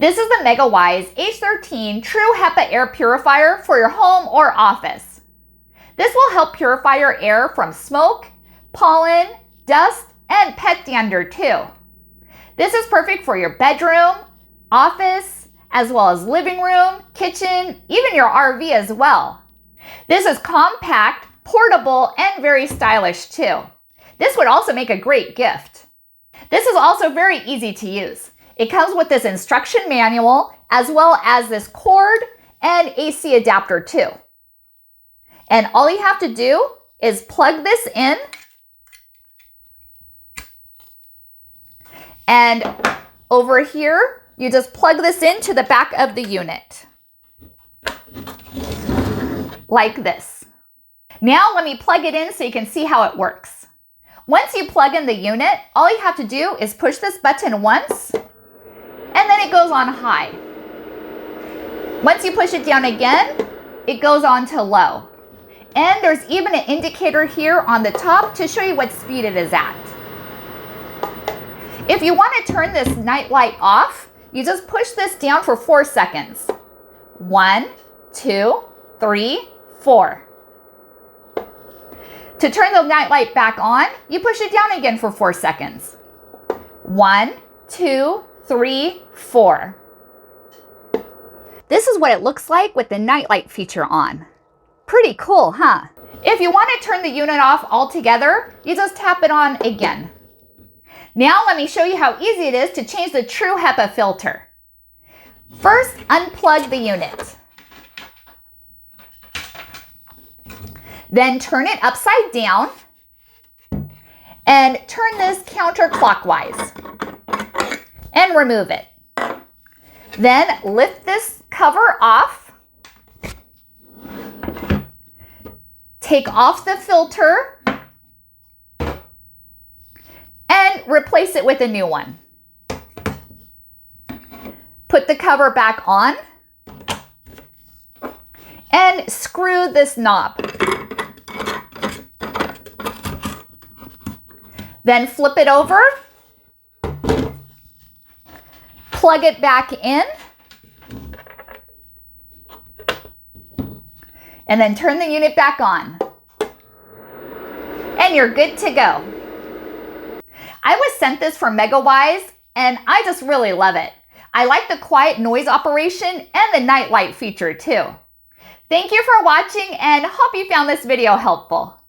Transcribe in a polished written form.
This is the MEGAWISE H13 True HEPA Air Purifier for your home or office. This will help purify your air from smoke, pollen, dust, and Pet Dander too. This is perfect for your bedroom, office, as well as living room, kitchen, even your RV as well. This is compact, portable, and very stylish too. This would also make a great gift. This is also very easy to use. It comes with this instruction manual as well as this cord and AC adapter too. And all you have to do is plug this in and over here, you just plug this into the back of the unit like this. Now let me plug it in so you can see how it works. Once you plug in the unit, all you have to do is push this button once and then it goes on high. Once you push it down again, it goes on to low. And there's even an indicator here on the top to show you what speed it is at. If you want to turn this night light off, you just push this down for 4 seconds. 1, 2, 3, 4. To turn the night light back on, you push it down again for 4 seconds. 1, 2, 3, 4. This is what it looks like with the nightlight feature on. Pretty cool, huh? If you want to turn the unit off altogether, you just tap it on again. Now let me show you how easy it is to change the true HEPA filter. First, unplug the unit. Then turn it upside down and turn this counterclockwise and remove it. Then lift this cover off. Take off the filter and replace it with a new one. Put the cover back on and screw this knob. Then flip it over, plug it back in, and then turn the unit back on. And you're good to go. I was sent this from MEGAWISE and I just really love it. I like the quiet noise operation and the night light feature too. Thank you for watching and hope you found this video helpful.